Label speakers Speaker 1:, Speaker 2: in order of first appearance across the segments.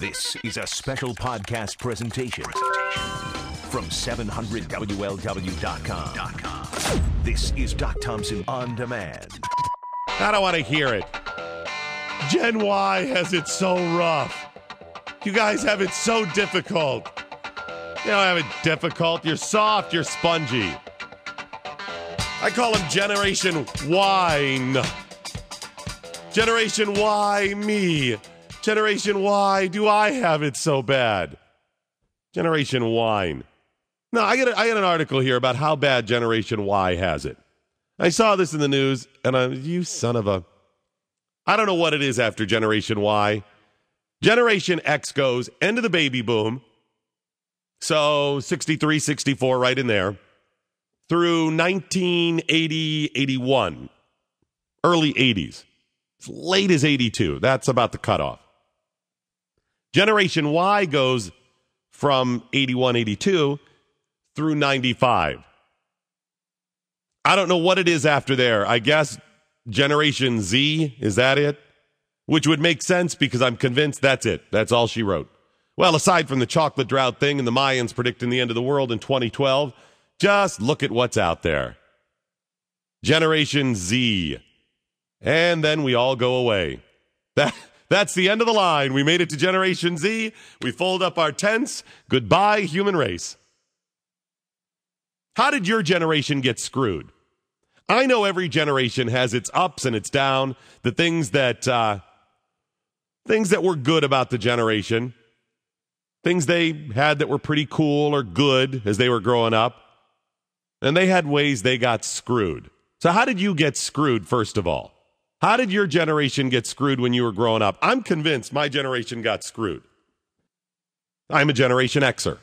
Speaker 1: This is a special podcast presentation from 700WLW.com. This is Doc Thompson On Demand.
Speaker 2: I don't want to hear it. Gen Y has it so rough. You guys have it so difficult. You don't have it difficult. You're soft. You're spongy. I call them Generation Wine. Generation Y, me. Generation Y, do I have it so bad? Generation Wine. No, I get an article here about how bad Generation Y has it. I saw this in the news, and you son of a... I don't know what it is after Generation Y. Generation X goes end of the baby boom. So 63, 64, right in there. Through 1980, 81. Early 80s. As late as 82. That's about the cutoff. Generation Y goes from 81, 82 through 95. I don't know what it is after there. I guess Generation Z, is that it? Which would make sense because I'm convinced that's it. That's all she wrote. Well, aside from the chocolate drought thing and the Mayans predicting the end of the world in 2012, just look at what's out there. Generation Z. And then we all go away. That's the end of the line. We made it to Generation Z. We fold up our tents. Goodbye, human race. How did your generation get screwed? I know every generation has its ups and its downs, the things that were good about the generation, things they had that were pretty cool or good as they were growing up, and they had ways they got screwed. So how did you get screwed, first of all? How did your generation get screwed when you were growing up? I'm convinced my generation got screwed. I'm a Generation Xer.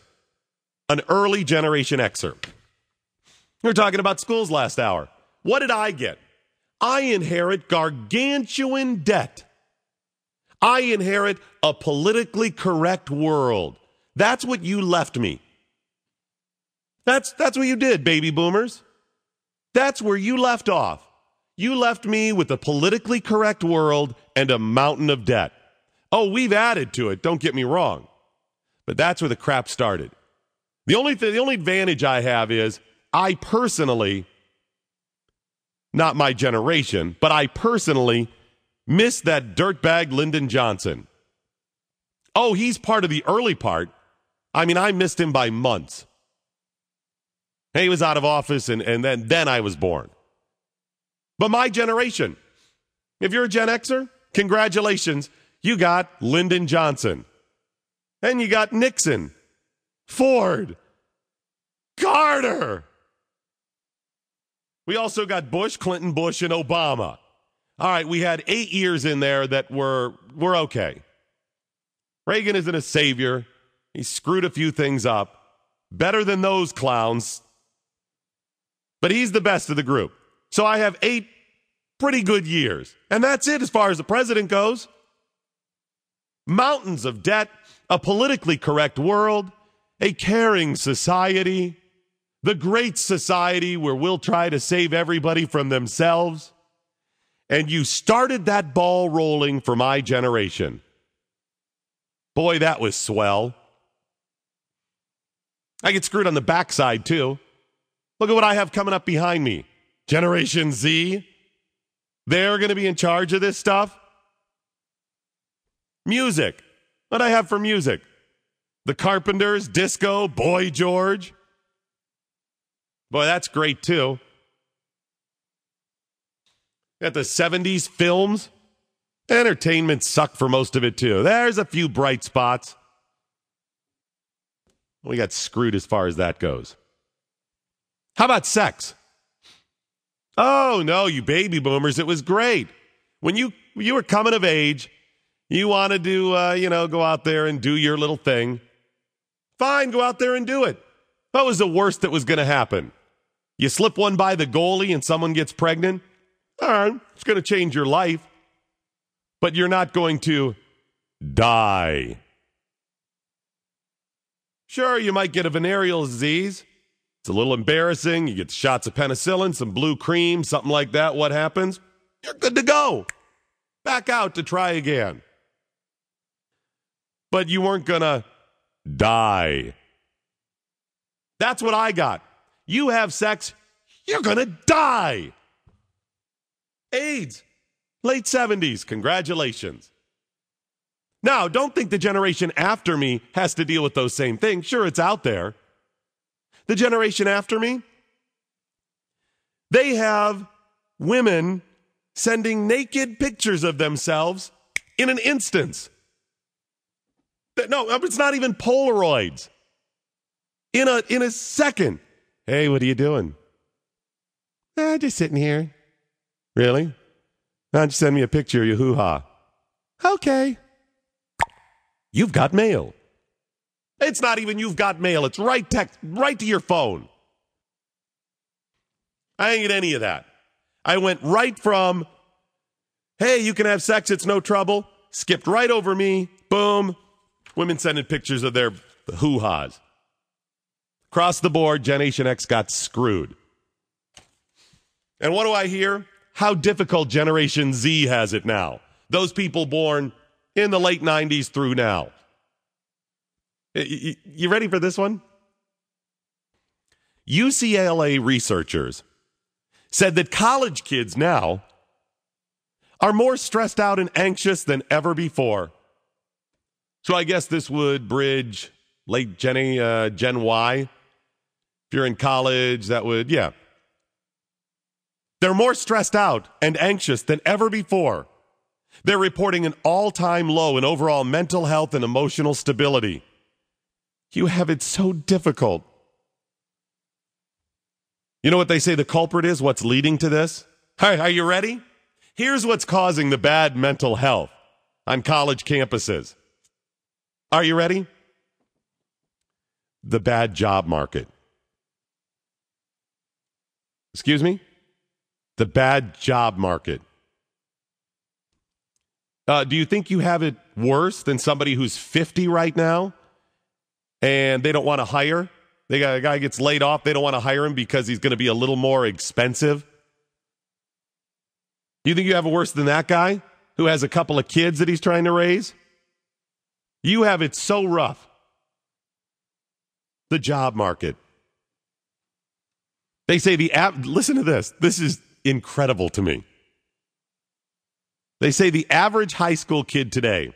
Speaker 2: An early Generation Xer. We were talking about schools last hour. What did I get? I inherit gargantuan debt. I inherit a politically correct world. That's what you left me. That's what you did, baby boomers. That's where you left off. You left me with a politically correct world and a mountain of debt. Oh, we've added to it, don't get me wrong. But that's where the crap started. The only advantage I have is I personally, not my generation, but I personally miss that dirtbag Lyndon Johnson. Oh, he's part of the early part. I mean, I missed him by months. He was out of office, and then I was born. But my generation, if you're a Gen Xer, congratulations, you got Lyndon Johnson. And you got Nixon, Ford, Carter. We also got Bush, Clinton, Bush, and Obama. All right, we had 8 years in there that were okay. Reagan isn't a savior. He screwed a few things up. Better than those clowns. But he's the best of the group. So I have 8 pretty good years. And that's it as far as the president goes. Mountains of debt, a politically correct world, a caring society, the great society where we'll try to save everybody from themselves. And you started that ball rolling for my generation. Boy, that was swell. I get screwed on the backside, too. Look at what I have coming up behind me. Generation Z. They're going to be in charge of this stuff. Music. What do I have for music? The Carpenters, disco, Boy George. Boy, that's great, too. Got the 70s films. Entertainment sucked for most of it, too. There's a few bright spots. We got screwed as far as that goes. How about sex? Oh, no, you baby boomers, it was great. When you were coming of age, you wanted to, go out there and do your little thing. Fine, go out there and do it. What was the worst that was going to happen? You slip one by the goalie and someone gets pregnant? All right, it's going to change your life. But you're not going to die. Sure, you might get a venereal disease. It's a little embarrassing. You get shots of penicillin, some blue cream, something like that. What happens? You're good to go. Back out to try again. but you weren't going to die. That's what I got. You have sex, you're going to die. AIDS, late 70s. Congratulations. Now, don't think the generation after me has to deal with those same things. Sure, it's out there. The generation after me, they have women sending naked pictures of themselves in an instance. No, it's not even Polaroids. In a second. Hey, what are you doing? Just sitting here. Really? Why don't you send me a picture of your hoo-ha? Okay. You've got mail. It's not even you've got mail. It's right to your phone. I didn't get any of that. I went right from, hey, you can have sex, it's no trouble, skipped right over me, boom, women sending pictures of their hoo-has. Across the board, Generation X got screwed. And what do I hear? How difficult Generation Z has it now. Those people born in the late 90s through now. You ready for this one? UCLA researchers said that college kids now are more stressed out and anxious than ever before. So I guess this would bridge late Gen Y. If you're in college, that would, yeah. They're more stressed out and anxious than ever before. They're reporting an all-time low in overall mental health and emotional stability. You have it so difficult. You know what they say the culprit is? What's leading to this? Hi, are you ready? Here's what's causing the bad mental health on college campuses. Are you ready? The bad job market. Excuse me? The bad job market. Do you think you have it worse than somebody who's 50 right now and they don't want to hire? They got a guy gets laid off. They don't want to hire him because he's going to be a little more expensive. Do you think you have it worse than that guy who has a couple of kids that he's trying to raise? You have it so rough. The job market. They say listen to this. This is incredible to me. They say the average high school kid today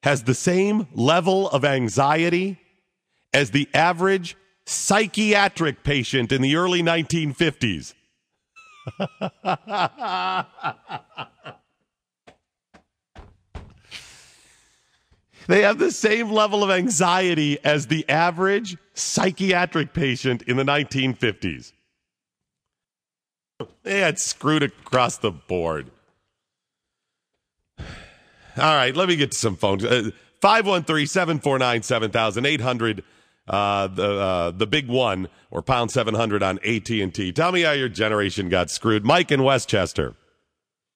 Speaker 2: has the same level of anxiety as the average psychiatric patient in the early 1950s. They have the same level of anxiety as the average psychiatric patient in the 1950s. They had screwed across the board. All right, let me get to some phones. 513-749-7000, 800, the big one, or pound 700 on AT&T. Tell me how your generation got screwed. Mike in Westchester.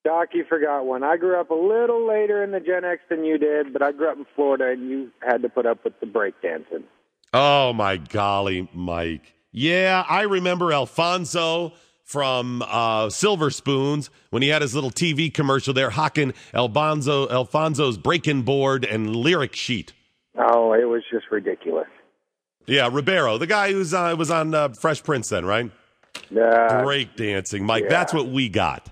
Speaker 3: Doc, you forgot one. I grew up a little later in the Gen X than you did, but I grew up in Florida, and you had to put up with the breakdancing.
Speaker 2: Oh, my golly, Mike. Yeah, I remember Alfonso from Silver Spoons when he had his little TV commercial there, hawking Alfonso's breaking board and lyric sheet.
Speaker 3: Oh, it was just ridiculous.
Speaker 2: Yeah, Ribeiro, the guy who's was on Fresh Prince then, right? Break dancing, Mike. Yeah. That's what we got.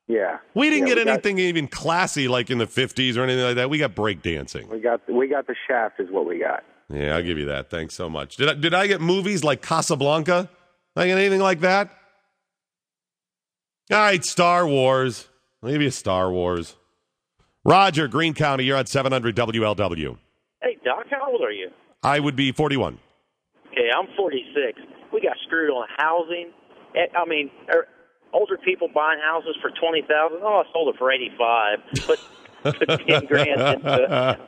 Speaker 3: Yeah.
Speaker 2: We didn't get anything even classy like in the 50s or anything like that. We got break dancing.
Speaker 3: We got the shaft is what we got.
Speaker 2: Yeah, I'll give you that. Thanks so much. Did I get movies like Casablanca? Like anything like that? All right, Star Wars. Maybe a Star Wars. Roger, Greene County, you're at 700 WLW.
Speaker 4: Hey, Doc, how old are you?
Speaker 2: I would be 41.
Speaker 4: Okay, I'm 46. We got screwed on housing. I mean, older people buying houses for $20,000. Oh, I sold it for $85,000. Put $10,000 into it.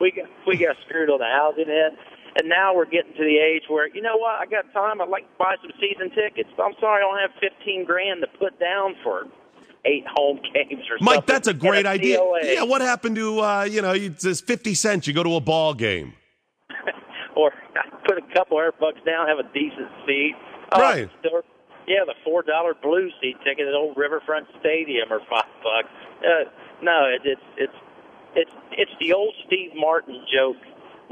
Speaker 4: We got screwed on the housing end. And now we're getting to the age where, you know what, I got time. I'd like to buy some season tickets. I'm sorry, I don't have $15,000 to put down for 8 home games or something.
Speaker 2: Mike, that's a great idea. Yeah, what happened to, it's 50 cents, you go to a ball game.
Speaker 4: Or put a couple $100 down, have a decent seat.
Speaker 2: Right.
Speaker 4: Yeah, the $4 blue seat ticket at old Riverfront Stadium or $5. No, it's the old Steve Martin joke.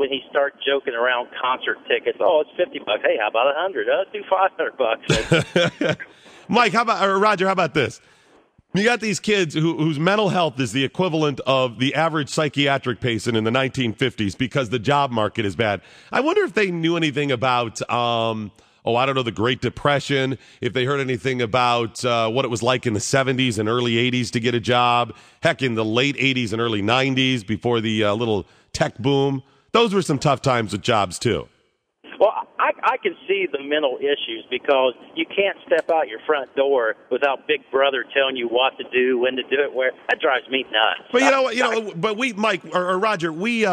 Speaker 4: when he started joking around concert tickets. Oh, it's $50. Hey, how about 100? Let's do $500.
Speaker 2: Mike, Roger, how about this? You got these kids whose mental health is the equivalent of the average psychiatric patient in the 1950s because the job market is bad. I wonder if they knew anything about, the Great Depression, if they heard anything about what it was like in the 70s and early 80s to get a job, heck, in the late 80s and early 90s before the little tech boom. Those were some tough times with jobs, too.
Speaker 4: Well, I can see the mental issues because you can't step out your front door without Big Brother telling you what to do, when to do it, where. That drives me nuts.
Speaker 2: But but we, Mike or Roger, we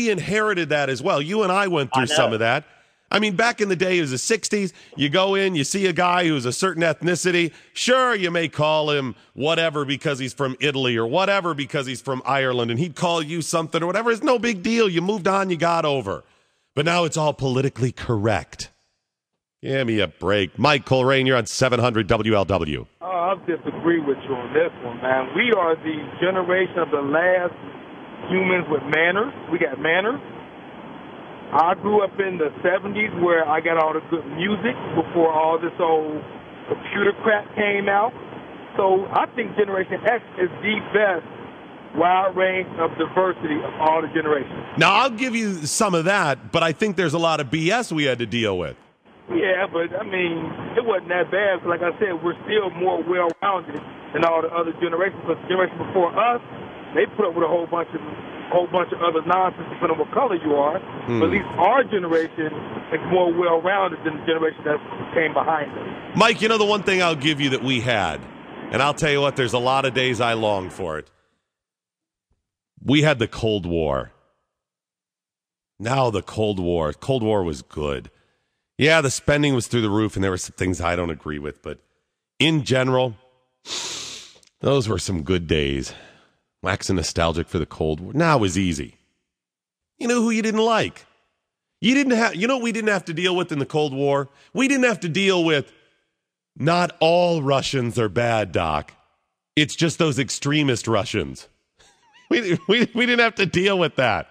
Speaker 2: inherited that as well. You and I went through some of that. I mean, back in the day, it was the 60s. You go in, you see a guy who's a certain ethnicity. Sure, you may call him whatever because he's from Italy or whatever because he's from Ireland, and he'd call you something or whatever. It's no big deal. You moved on, you got over. But now it's all politically correct. Give me a break. Mike Coleraine, you're on 700 WLW.
Speaker 5: I'll disagree with you on this one, man. We are the generation of the last humans with manners. We got manners. I grew up in the 70s where I got all the good music before all this old computer crap came out. So I think Generation X is the best wide range of diversity of all the generations.
Speaker 2: Now, I'll give you some of that, but I think there's a lot of BS we had to deal with.
Speaker 5: Yeah, but, I mean, it wasn't that bad. Like I said, we're still more well-rounded than all the other generations. Because the generation before us, they put up with a whole bunch of other nonsense depending on what color you are. But at least our generation is more well-rounded than the generation that came behind us.
Speaker 2: Mike, you know the one thing I'll give you that we had, and I'll tell you what, there's a lot of days I long for it. We had the Cold War. Now the Cold War. Cold War was good. Yeah, the spending was through the roof, and there were some things I don't agree with. But in general, those were some good days. Waxing nostalgic for the Cold War. Now it was easy. You know who you didn't like? You know what we didn't have to deal with in the Cold War? We didn't have to deal with not all Russians are bad, Doc. It's just those extremist Russians. We didn't have to deal with that.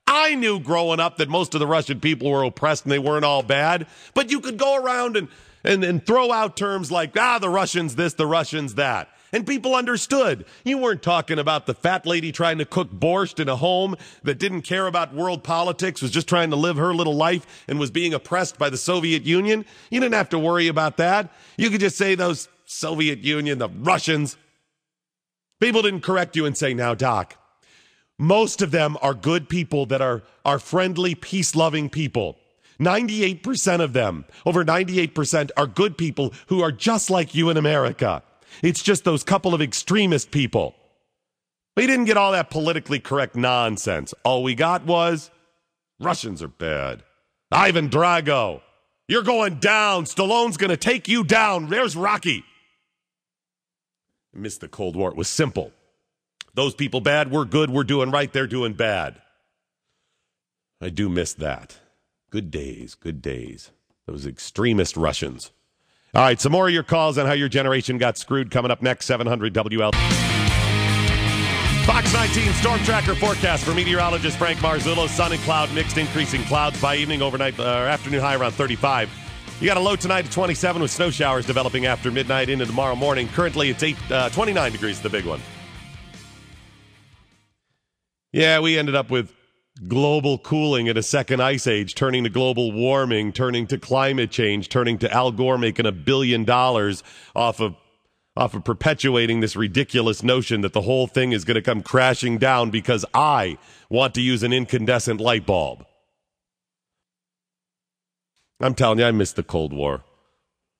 Speaker 2: I knew growing up that most of the Russian people were oppressed and they weren't all bad. But you could go around and throw out terms like, the Russians this, the Russians that. And people understood. You weren't talking about the fat lady trying to cook borscht in a home that didn't care about world politics, was just trying to live her little life and was being oppressed by the Soviet Union. You didn't have to worry about that. You could just say those Soviet Union, the Russians. People didn't correct you and say, now, Doc, most of them are good people that are friendly, peace-loving people. 98% of them, over 98%, are good people who are just like you in America. It's just those couple of extremist people. We didn't get all that politically correct nonsense. All we got was, Russians are bad. Ivan Drago, you're going down. Stallone's going to take you down. There's Rocky. I missed the Cold War. It was simple. Those people bad, we're good, we're doing right, they're doing bad. I do miss that. Good days, good days. Those extremist Russians. All right, some more of your calls on how your generation got screwed coming up next, 700 WL. Fox 19 Storm Tracker forecast for meteorologist Frank Marzullo. Sun and cloud mixed, increasing clouds by evening, overnight, afternoon high around 35. You got a low tonight at 27 with snow showers developing after midnight into tomorrow morning. Currently, it's 29 degrees, the big one. Yeah, we ended up with global cooling at a second ice age, turning to global warming, turning to climate change, turning to Al Gore making $1 billion off of perpetuating this ridiculous notion that the whole thing is going to come crashing down because I want to use an incandescent light bulb. I'm telling you, I miss the Cold War.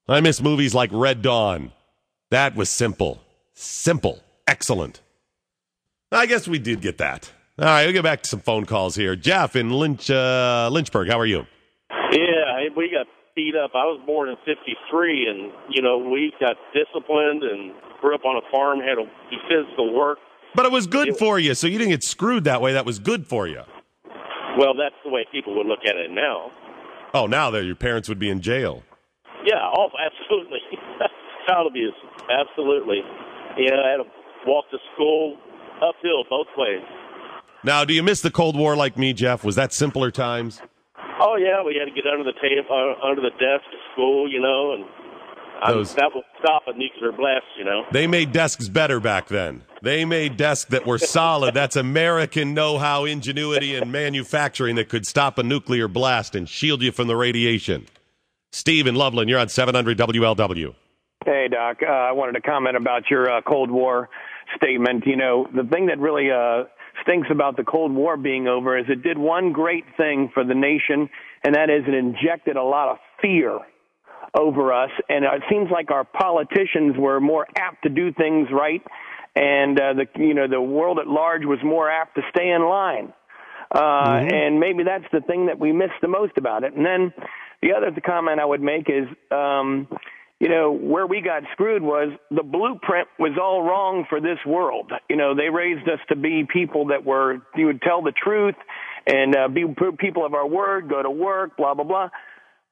Speaker 2: I miss movies like Red Dawn. That was simple. Simple. Excellent. I guess we did get that. All right, we'll get back to some phone calls here. Jeff in Lynchburg, how are you?
Speaker 6: Yeah, we got beat up. I was born in 53, and, we got disciplined and grew up on a farm, had to do physical work.
Speaker 2: But it was good for you, so you didn't get screwed that way. That was good for you.
Speaker 6: Well, that's the way people would look at it now.
Speaker 2: Oh, now that your parents would be in jail.
Speaker 6: Yeah, absolutely. Child abuse, absolutely. Yeah, I had to walk to school uphill both ways.
Speaker 2: Now, do you miss the Cold War like me, Jeff? Was that simpler times?
Speaker 6: Oh yeah, we had to get under the table, under the desk at school, and that would stop a nuclear blast,
Speaker 2: They made desks better back then. They made desks that were solid. That's American know-how, ingenuity, and manufacturing that could stop a nuclear blast and shield you from the radiation. Steve in Loveland, you're on 700 WLW.
Speaker 7: Hey, Doc. I wanted to comment about your Cold War statement. The thing that really stinks about the Cold War being over is it did one great thing for the nation, and that is it injected a lot of fear over us. And it seems like our politicians were more apt to do things right, and the world at large was more apt to stay in line. And maybe that's the thing that we miss the most about it. And then the other comment I would make is, where we got screwed was the blueprint was all wrong for this world. They raised us to be people that you would tell the truth and be people of our word, go to work, blah, blah, blah.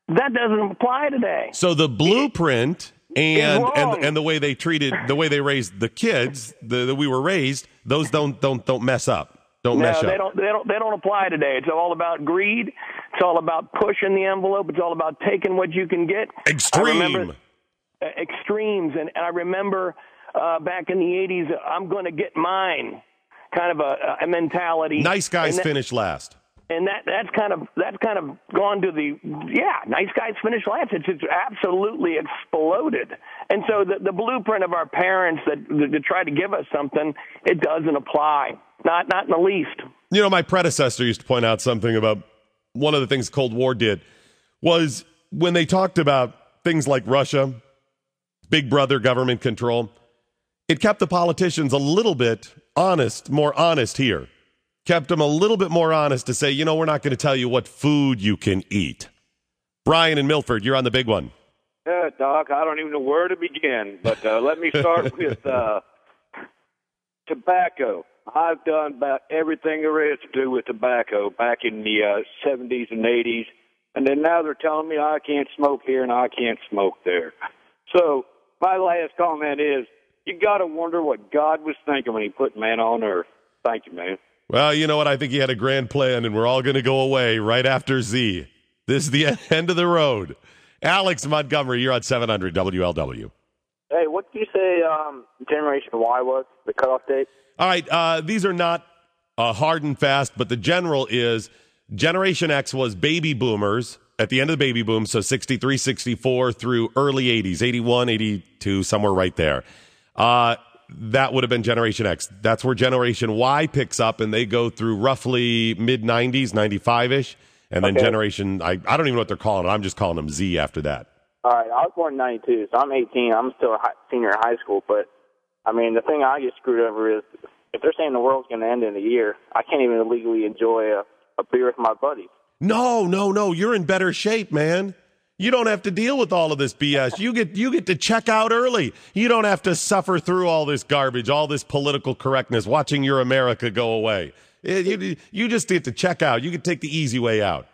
Speaker 7: That doesn't apply today.
Speaker 2: So the blueprint and the way they treated, the way they raised the kids, that we were raised, those don't mess up. Mesh up.
Speaker 7: They don't apply today. It's all about greed. It's all about pushing the envelope. It's all about taking what you can get. Extremes. And I remember back in the 80s, I'm going to get mine kind of a mentality.
Speaker 2: Nice guys finish last.
Speaker 7: And that's kind of gone to nice guys finish last. It's absolutely exploded. And so the blueprint of our parents that try to give us something, it doesn't apply. Not in the least.
Speaker 2: My predecessor used to point out something about one of the things the Cold War did was when they talked about things like Russia, Big Brother government control, it kept the politicians a little bit more honest here. Kept them a little bit more honest to say, we're not going to tell you what food you can eat. Brian in Milford, you're on the big one.
Speaker 8: Yeah, Doc, I don't even know where to begin, but let me start with tobacco. I've done about everything there is to do with tobacco back in the 70s and 80s, and then now they're telling me I can't smoke here and I can't smoke there. So my last comment is, you got to wonder what God was thinking when he put man on earth. Thank you, man.
Speaker 2: Well, you know what? I think he had a grand plan, and we're all going to go away right after Z. This is the end of the road. Alex Montgomery, you're on 700 WLW.
Speaker 9: Hey, what did you say Generation Y was, the cutoff date?
Speaker 2: All right, these are not hard and fast, but the general is Generation X was baby boomers at the end of the baby boom, so 63, 64 through early 80s, 81, 82, somewhere right there. That would have been Generation X. That's where Generation Y picks up, and they go through roughly mid-90s, 95-ish, and then Generation, I don't even know what they're calling it. I'm just calling them Z after that.
Speaker 9: All right, I was born in 92, so I'm 18. I'm still a senior in high school, but, the thing I get screwed over is if they're saying the world's going to end in a year, I can't even legally enjoy a beer with my buddies.
Speaker 2: No. You're in better shape, man. You don't have to deal with all of this BS. You get to check out early. You don't have to suffer through all this garbage, all this political correctness, watching your America go away. You just get to check out. You can take the easy way out.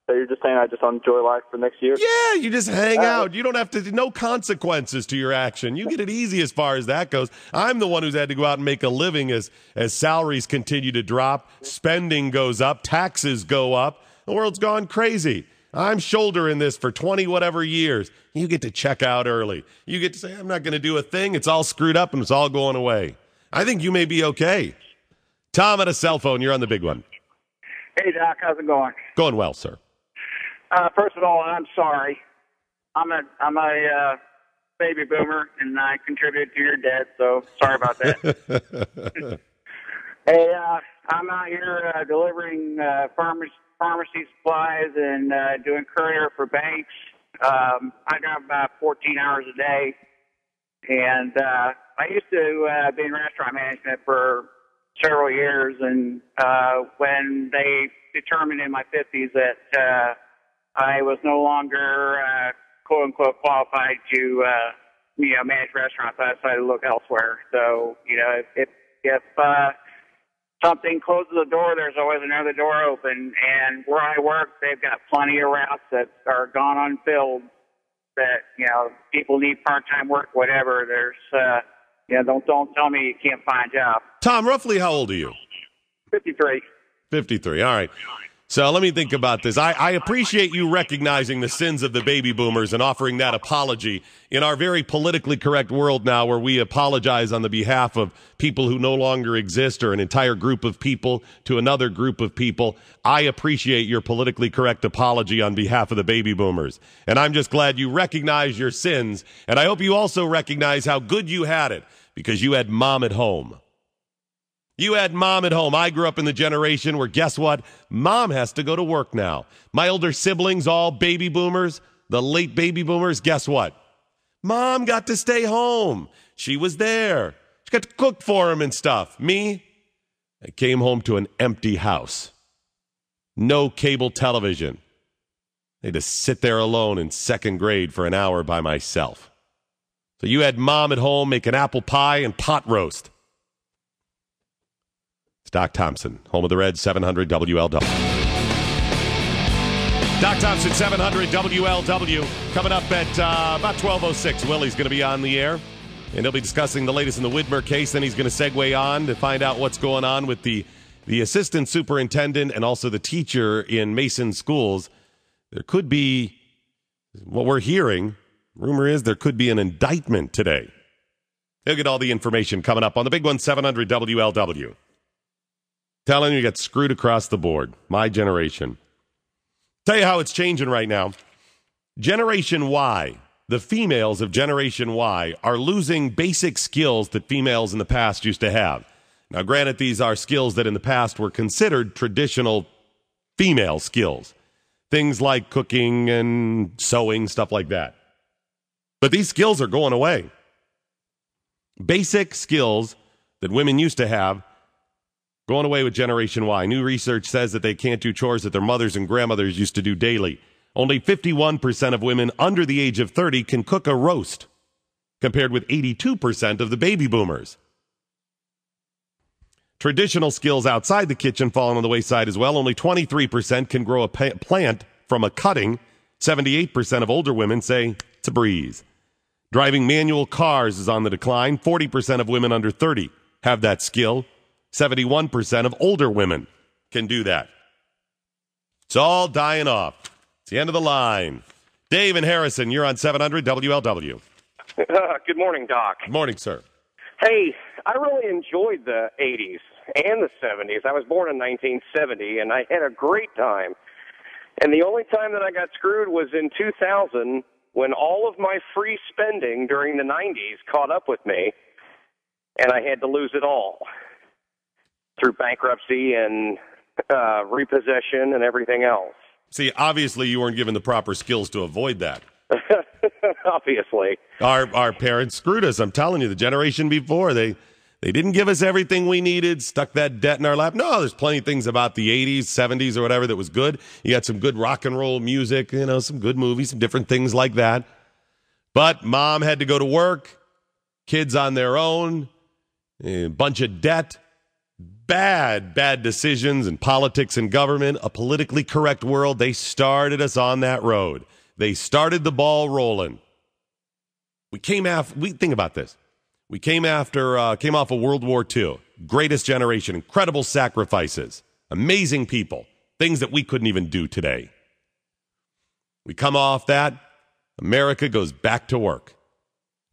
Speaker 9: So you're just saying I just enjoy life for next year?
Speaker 2: Yeah, you just hang out. You don't have to, no consequences to your action. You get it easy as far as that goes. I'm the one who's had to go out and make a living as salaries continue to drop, spending goes up, taxes go up. The world's gone crazy. I'm shouldering this for 20 whatever years. You get to check out early. You get to say, I'm not going to do a thing. It's all screwed up and it's all going away. I think you may be okay. Tom at a cell phone. You're on the big one.
Speaker 10: Hey, Doc. How's it going?
Speaker 2: Going well, sir.
Speaker 10: First of all, I'm sorry. I'm a baby boomer, and I contributed to your debt, so sorry about that. Hey, I'm out here delivering pharmacy supplies and doing courier for banks. I drive about 14 hours a day, and I used to be in restaurant management for several years, and when they determined in my 50s that I was no longer quote-unquote qualified to manage restaurants, I decided to look elsewhere. So, if something closes the door, there's always another door open. And where I work, they've got plenty of routes that are gone unfilled that, people need part-time work, whatever. There's, don't tell me you can't find a job.
Speaker 2: Tom, roughly how old are you?
Speaker 11: 53.
Speaker 2: 53. All right. So let me think about this. I appreciate you recognizing the sins of the baby boomers and offering that apology in our very politically correct world now, where we apologize on the behalf of people who no longer exist or an entire group of people to another group of people. I appreciate your politically correct apology on behalf of the baby boomers. And I'm just glad you recognize your sins. And I hope you also recognize how good you had it, because you had mom at home. You had mom at home. I grew up in the generation where, guess what? Mom has to go to work now. My older siblings, all baby boomers, the late baby boomers, guess what? Mom got to stay home. She was there. She got to cook for him and stuff. Me, I came home to an empty house. No cable television. I had to sit there alone in second grade for an hour by myself. So you had mom at home making apple pie and pot roast. Doc Thompson, home of the Reds, 700 WLW. Doc Thompson, 700 WLW. Coming up at about 12:06. Willie's going to be on the air, and he'll be discussing the latest in the Widmer case. Then he's going to segue on to find out what's going on with the assistant superintendent and also the teacher in Mason schools. There could be, what we're hearing, rumor is there could be an indictment today. He'll get all the information coming up on the big one, 700 WLW. Telling you get screwed across the board. My generation. Tell you how it's changing right now. Generation Y, the females of Generation Y, are losing basic skills that females in the past used to have. Now, granted, these are skills that in the past were considered traditional female skills. Things like cooking and sewing, stuff like that. But these skills are going away. Basic skills that women used to have going away with Generation Y. New research says that they can't do chores that their mothers and grandmothers used to do daily. Only 51% of women under the age of 30 can cook a roast, compared with 82% of the baby boomers. Traditional skills outside the kitchen falling on the wayside as well. Only 23% can grow a plant from a cutting. 78% of older women say it's a breeze. Driving manual cars is on the decline. 40% of women under 30 have that skill. 71% of older women can do that. It's all dying off. It's the end of the line. Dave and Harrison, you're on 700 WLW.
Speaker 12: Good morning, Doc.
Speaker 2: Good morning, sir.
Speaker 12: Hey, I really enjoyed the 80s and the 70s. I was born in 1970, and I had a great time. And the only time that I got screwed was in 2000, when all of my free spending during the 90s caught up with me, and I had to lose it all through bankruptcy and repossession and everything else.
Speaker 2: See, obviously you weren't given the proper skills to avoid that.
Speaker 12: Obviously.
Speaker 2: Our parents screwed us. I'm telling you, the generation before, they didn't give us everything we needed, stuck that debt in our lap. No, there's plenty of things about the 80s, 70s, or whatever that was good. You got some good rock and roll music, some good movies, some different things like that. But mom had to go to work, kids on their own, a bunch of debt. Bad decisions in politics and government, a politically correct world. They started us on that road. They started the ball rolling. Think about this. We came off of World War II. Greatest generation, incredible sacrifices, amazing people, things that we couldn't even do today. We come off that. America goes back to work.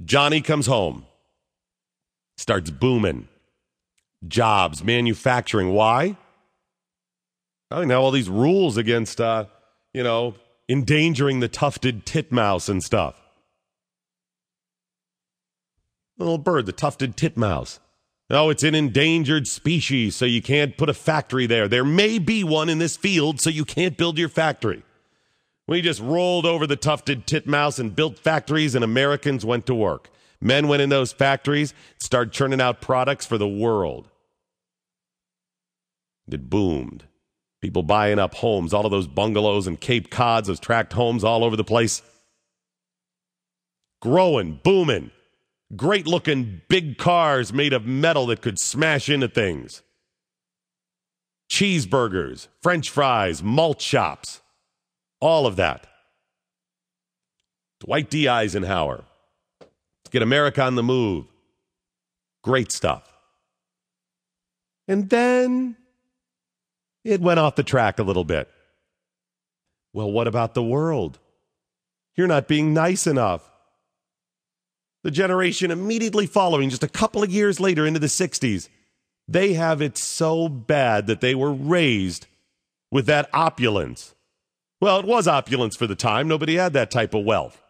Speaker 2: Johnny comes home, starts booming. Jobs, manufacturing. Why? I now all these rules against, endangering the tufted titmouse and stuff. Little bird, the tufted titmouse. Oh, it's an endangered species, so you can't put a factory there. There may be one in this field, so you can't build your factory. We just rolled over the tufted titmouse and built factories, and Americans went to work. Men went in those factories, started churning out products for the world. It boomed. People buying up homes, all of those bungalows and Cape Cods, those tract homes all over the place. Growing, booming. Great-looking big cars made of metal that could smash into things. Cheeseburgers, French fries, malt shops. All of that. Dwight D. Eisenhower. Get America on the move. Great stuff. And then it went off the track a little bit. Well, what about the world? You're not being nice enough. The generation immediately following, just a couple of years later into the 60s, they have it so bad that they were raised with that opulence. Well, it was opulence for the time. Nobody had that type of wealth.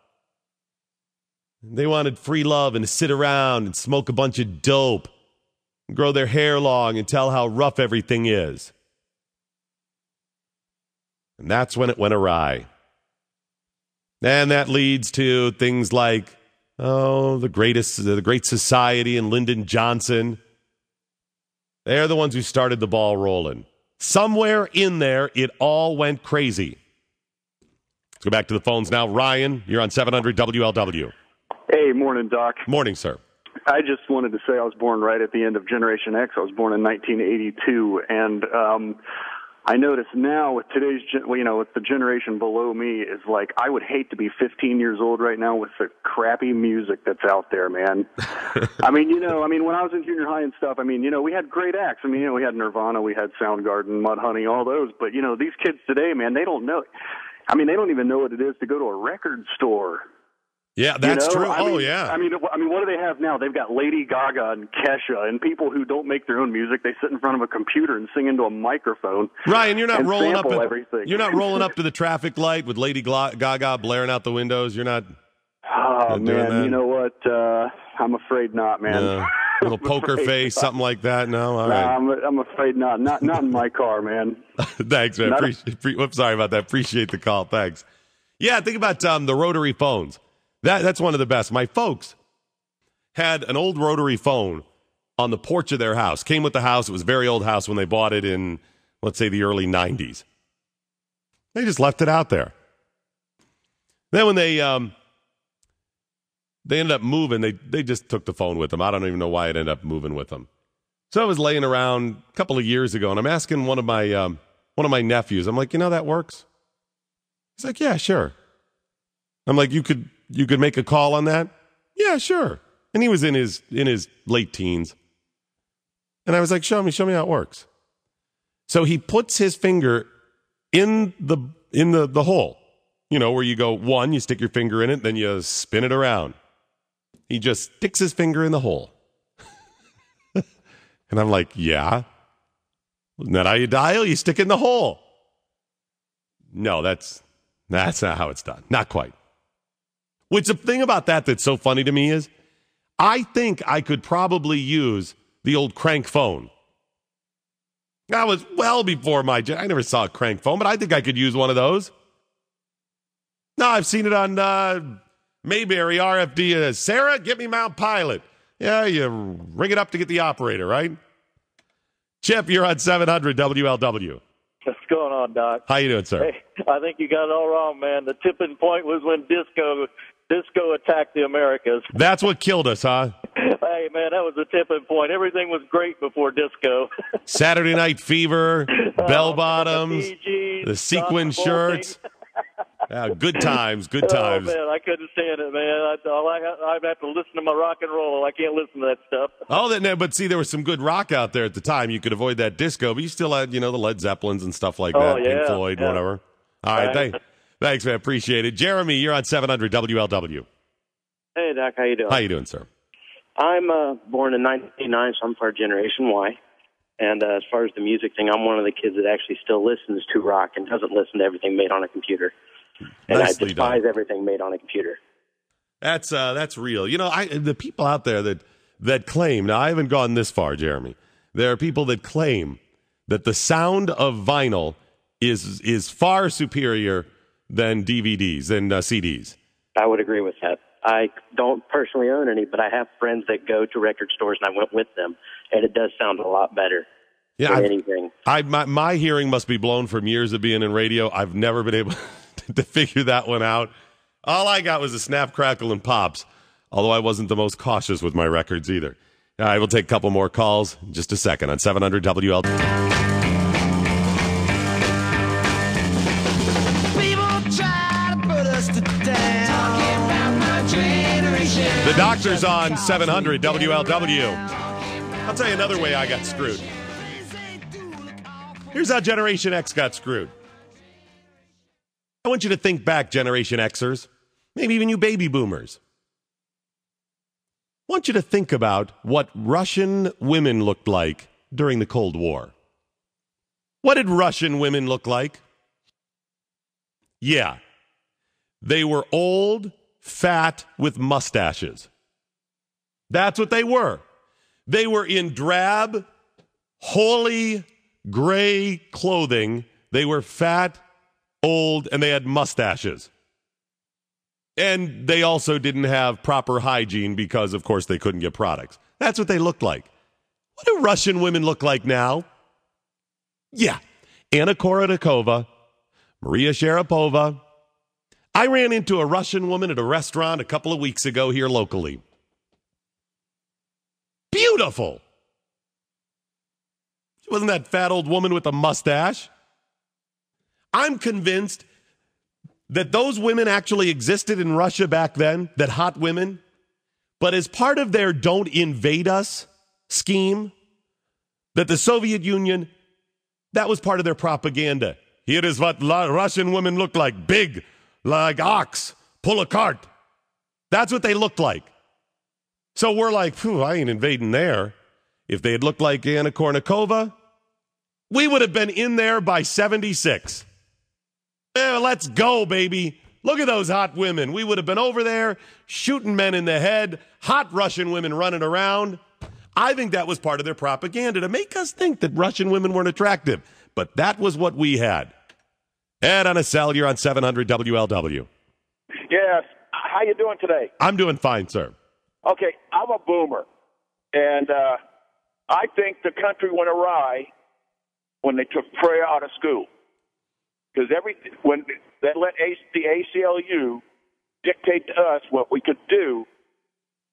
Speaker 2: They wanted free love and to sit around and smoke a bunch of dope, and grow their hair long and tell how rough everything is. And that's when it went awry. And that leads to things like, the Great Society and Lyndon Johnson. They're the ones who started the ball rolling. Somewhere in there, it all went crazy. Let's go back to the phones now. Ryan, you're on 700 WLW.
Speaker 11: Hey, morning, Doc.
Speaker 2: Morning, sir.
Speaker 11: I just wanted to say I was born right at the end of Generation X. I was born in 1982, and I notice now with today's, with the generation below me, is like I would hate to be 15 years old right now with the crappy music that's out there, man. When I was in junior high and stuff, we had great acts. We had Nirvana, we had Soundgarden, Mudhoney, all those. But, these kids today, man, they don't know. They don't even know what it is to go to a record store.
Speaker 2: Yeah, that's true.
Speaker 11: Yeah. What do they have now? They've got Lady Gaga and Kesha and people who don't make their own music. They sit in front of a computer and sing into a microphone.
Speaker 2: Ryan, you're not rolling up.
Speaker 11: You're
Speaker 2: not rolling up to the traffic light with Lady Gaga blaring out the windows. You're not.
Speaker 11: Oh man, that? You know what? I'm afraid not, man.
Speaker 2: A little poker face, something like that. No, all right.
Speaker 11: I'm afraid not. Not in my car, man.
Speaker 2: Thanks, man. Sorry about that. Appreciate the call. Thanks. Yeah, think about the rotary phones. That's one of the best. My folks had an old rotary phone on the porch of their house. Came with the house. It was a very old house when they bought it in, let's say, the early 90s. They just left it out there. Then when they ended up moving, they just took the phone with them. I don't even know why it ended up moving with them. So I was laying around a couple of years ago, and I'm asking one of my nephews. I'm like, that works? He's like, yeah, sure. I'm like, you could make a call on that? Yeah, sure. And he was in his late teens. And I was like, show me how it works. So he puts his finger in the hole. Where you go one, you stick your finger in it, then you spin it around. He just sticks his finger in the hole. And I'm like, yeah. Isn't that how you dial? You stick it in the hole. No, that's not how it's done. Not quite. Which the thing about that's so funny to me is I think I could probably use the old crank phone. That was well before I never saw a crank phone, but I think I could use one of those. No, I've seen it on Mayberry RFD. Sarah, get me Mount Pilot. Yeah, you ring it up to get the operator, right? Chip, you're on 700 WLW.
Speaker 13: What's going on, Doc?
Speaker 2: How you doing, sir?
Speaker 13: Hey, I think you got it all wrong, man. The tipping point was when disco attacked the Americas.
Speaker 2: That's what killed us, huh?
Speaker 13: Hey, man, that was the tipping point. Everything was great before disco.
Speaker 2: Saturday Night Fever, bell bottoms, the sequin shirts. Yeah, good times.
Speaker 13: Oh, man, I couldn't stand it, man. I'd have to listen to my rock and roll. I can't listen to that stuff.
Speaker 2: But see, there was some good rock out there at the time. You could avoid that disco, but you still had, the Led Zeppelins and stuff like that, Pink Floyd, whatever. All right, thanks, man. Appreciate it. Jeremy, you're on 700 WLW.
Speaker 14: Hey, Doc, how you doing?
Speaker 2: How you doing, sir?
Speaker 14: I'm born in 1989, so I'm part Generation Y. And as far as the music thing, I'm one of the kids that actually still listens to rock and doesn't listen to everything made on a computer. And
Speaker 2: Nicely
Speaker 14: I despise everything made on a computer.
Speaker 2: That's real. The people out there that claim, now I haven't gone this far, Jeremy. There are people that claim that the sound of vinyl is far superior than DVDs and CDs.
Speaker 14: I would agree with that. I don't personally own any, but I have friends that go to record stores, and I went with them, and it does sound a lot better.
Speaker 2: Yeah,
Speaker 14: than anything.
Speaker 2: My hearing must be blown from years of being in radio. I've never been able to figure that one out. All I got was a snap, crackle, and pops, although I wasn't the most cautious with my records either. All right, we'll take a couple more calls in just a second on 700 WL. The Doctor's on 700 WLW. I'll tell you another way I got screwed. Here's how Generation X got screwed. I want you to think back, Generation Xers, maybe even you baby boomers. I want you to think about what Russian women looked like during the Cold War. What did Russian women look like? Yeah, they were old, fat, with mustaches. That's what they were. They were in drab, holy, gray clothing. They were fat, old, and they had mustaches. And they also didn't have proper hygiene because, of course, they couldn't get products. That's what they looked like. What do Russian women look like now? Yeah, Anna Korodakova, Maria Sharapova. I ran into a Russian woman at a restaurant a couple of weeks ago here locally. Beautiful. She wasn't that fat old woman with a mustache. I'm convinced that those women actually existed in Russia back then, that hot women, but as part of their don't invade us scheme, that the Soviet Union, that was part of their propaganda. Here is what Russian women look like, big, like ox, pull a cart. That's what they looked like. So we're like, I ain't invading there. If they had looked like Anna Kournikova, we would have been in there by 76. Let's go, baby. Look at those hot women. We would have been over there shooting men in the head, hot Russian women running around. I think that was part of their propaganda to make us think that Russian women weren't attractive. But that was what we had. Ed on a cell, you're on 700 WLW.
Speaker 15: Yes. How you doing today?
Speaker 2: I'm doing fine, sir.
Speaker 15: Okay, I'm a boomer. And I think the country went awry when they took prayer out of school. Because when they let the ACLU dictate to us what we could do,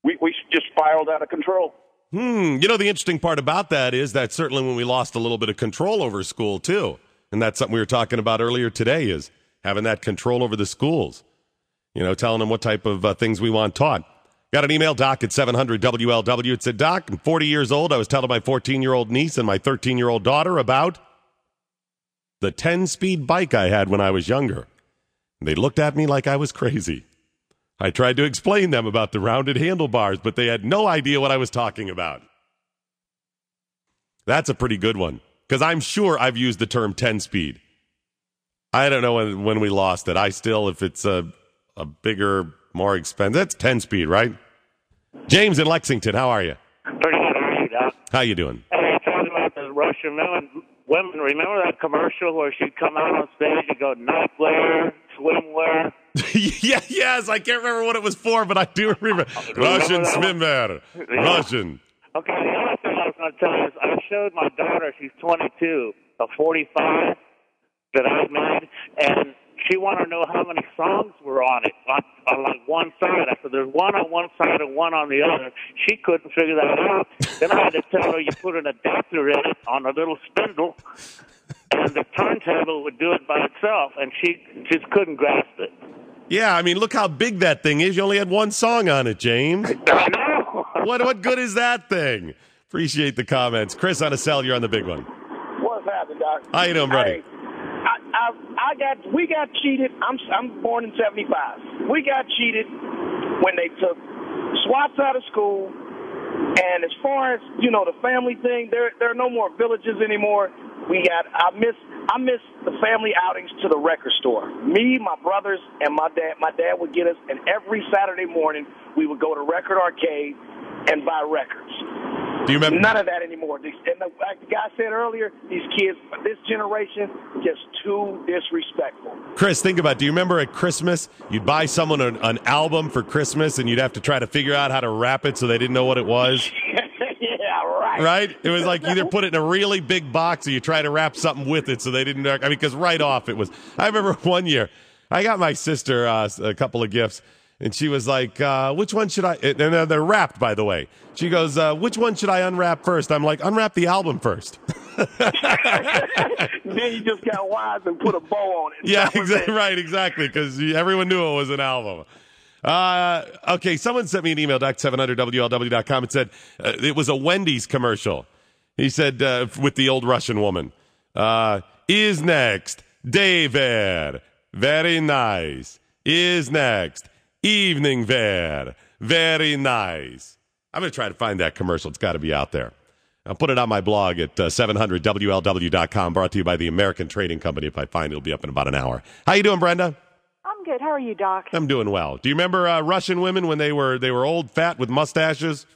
Speaker 15: we just spiraled out of control.
Speaker 2: You know, the interesting part about that is that certainly when we lost a little bit of control over school, too. And that's something we were talking about earlier today, is having that control over the schools. You know, telling them what type of things we want taught. Got an email, Doc, at 700 WLW. It said, Doc, I'm 40 years old. I was telling my 14-year-old niece and my 13-year-old daughter about the 10-speed bike I had when I was younger. They looked at me like I was crazy. I tried to explain them about the rounded handlebars, but they had no idea what I was talking about. That's a pretty good one, because I'm sure I've used the term 10-speed. I don't know when we lost it. I still, if it's a bigger, more expensive, that's 10-speed, right? James in Lexington, how are you?
Speaker 16: Pretty good. How are you, Doc?
Speaker 2: How you doing?
Speaker 16: Hey, talking about the Russian women. Remember that commercial where she'd come out on stage and go nightwear, swimwear?
Speaker 2: Yes, I can't remember what it was for, but I do remember. Russian swimwear. Yeah. Russian.
Speaker 16: Okay, the other thing I was going to tell you is I showed my daughter, she's 22, a 45 that I made, and she wanted to know how many songs were on it, on like one side. I said, there's one on one side and one on the other. She couldn't figure that out. Then I had to tell her you put an adapter in it on a little spindle, and the turntable would do it by itself, and she just couldn't grasp it.
Speaker 2: Yeah, I mean, look how big that thing is. You only had one song on it, James.
Speaker 16: I know.
Speaker 2: What good is that thing? Appreciate the comments. Chris on a cell, you're on the big one.
Speaker 17: What's happening, Doc?
Speaker 2: How you doing, buddy?
Speaker 17: Hey, we got cheated. I'm born in 75. We got cheated when they took SWATs out of school. And as far as, the family thing, there are no more villages anymore. I miss the family outings to the record store. Me, my brothers, and my dad. My dad would get us, and every Saturday morning we would go to Record Arcade and buy records.
Speaker 2: Do you remember?
Speaker 17: None of that anymore. Like the guy said earlier, these kids, this generation, just too disrespectful.
Speaker 2: Chris, think about it. Do you remember at Christmas, you'd buy someone an album for Christmas, and you'd have to try to figure out how to wrap it so they didn't know what it was?
Speaker 17: Yeah, right.
Speaker 2: Right? It was like either put it in a really big box or you try to wrap something with it so they didn't know. I mean, because right off it was. I remember one year, I got my sister a couple of gifts. And she was like, which one should I? And they're wrapped, by the way. She goes, which one should I unwrap first? I'm like, unwrap the album first.
Speaker 17: Then you just got wise and put a bow on it.
Speaker 2: Yeah, exactly. Right, exactly. Because everyone knew it was an album. Okay, someone sent me an email, doc700WLW.com. It said it was a Wendy's commercial. He said, with the old Russian woman. Is next. David. Very nice. Is next. Evening Ver. Very nice. I'm going to try to find that commercial. It's got to be out there. I'll put it on my blog at 700WLW.com, brought to you by the American Trading Company. If I find it, it'll be up in about an hour. How you doing, Brenda?
Speaker 18: I'm good. How are you, Doc?
Speaker 2: I'm doing well. Do you remember Russian women when they were old, fat, with mustaches?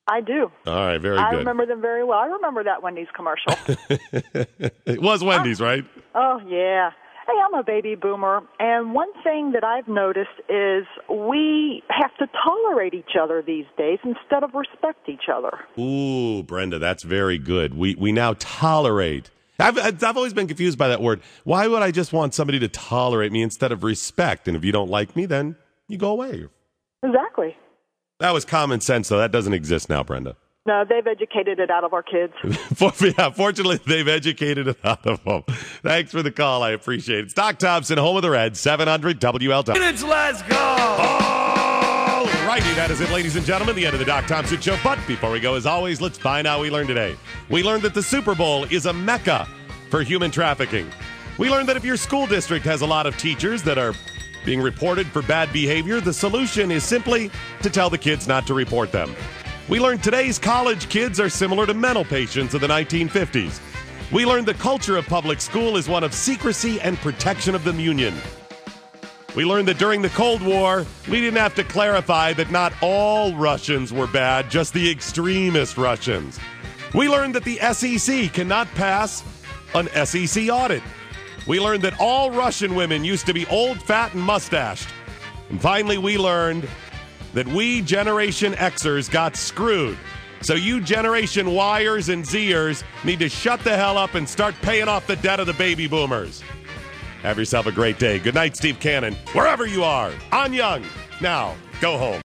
Speaker 18: I do.
Speaker 2: All right, very
Speaker 18: I
Speaker 2: good.
Speaker 18: remember them very well. I remember that Wendy's commercial.
Speaker 2: It was Wendy's, right?
Speaker 18: Oh, yeah. Hey, I'm a baby boomer, and one thing that I've noticed is we have to tolerate each other these days instead of respect each other.
Speaker 2: Ooh, Brenda, that's very good. We now tolerate. I've always been confused by that word. Why would I just want somebody to tolerate me instead of respect? And if you don't like me, then you go away.
Speaker 18: Exactly.
Speaker 2: That was common sense, though. That doesn't exist now, Brenda.
Speaker 18: No, they've educated it out of our kids.
Speaker 2: Fortunately, they've educated it out of them. Thanks for the call. I appreciate it. It's Doc Thompson, home of the Reds, 700 WLW.
Speaker 19: Minutes, let's go!
Speaker 2: All righty, that is it, ladies and gentlemen, the end of the Doc Thompson Show. But before we go, as always, let's find out what we learned today. We learned that the Super Bowl is a mecca for human trafficking. We learned that if your school district has a lot of teachers that are being reported for bad behavior, the solution is simply to tell the kids not to report them. We learned today's college kids are similar to mental patients of the 1950s. We learned the culture of public school is one of secrecy and protection of the Union. We learned that during the Cold War, we didn't have to clarify that not all Russians were bad, just the extremist Russians. We learned that the SEC cannot pass an SEC audit. We learned that all Russian women used to be old, fat, and mustached. And finally, we learned that we Generation Xers got screwed. So you Generation Yers and Zers need to shut the hell up and start paying off the debt of the baby boomers. Have yourself a great day. Good night, Steve Cannon. Wherever you are, on Young. Now, go home.